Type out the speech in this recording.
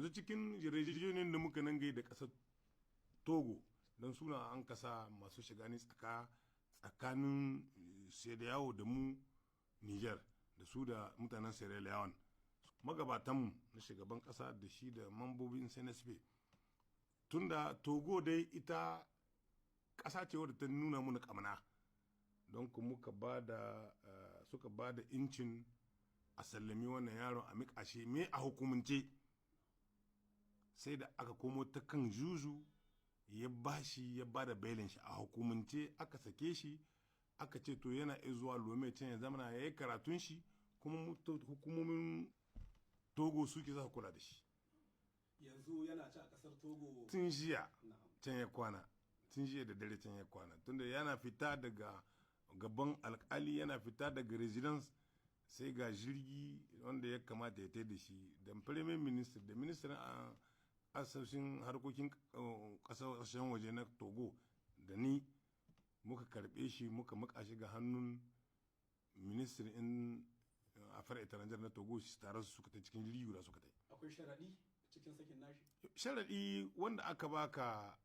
yanzu cikin yarjejeniyar da muka nan gai da ƙasar togo don suna an kasa masu shiga ne tsakanin sai da yawo da mu niger da su da mutanen sierra leone magabatanmu na shugaban ƙasa da shi da mambobin cnsp tunda togo dai ita ƙasa ce wadda ta nuna mana kamna don ku muka suka ba da incin a sallami wannan yaron a miƙa shi me a hukumance sai da aka komo ta kan juju ya ba da bailin shi a hukumance aka sake shi aka ce to yana iya zuwa lome can ya zamana ya yi karatun shi kuma hukumomin togo suke za su kula da shi yanzu yana ci a kasar togo tun jiya can ya kwana tun jiya da dare can ya kwana tunda yana fita daga gaban alkali yana fita daga residence sai ga jirgi wanda ya kamata ya tai da shi da premier minister da ministan asashin harkokin kasashen waje na togo da ni muka karbe shi muka maka shi ga hannun minister in afar etaranjar na togo shi tare su suka ta cikin jirgi guda suka tai akwai sharadi cikin sakin nashi sharadi wanda aka baka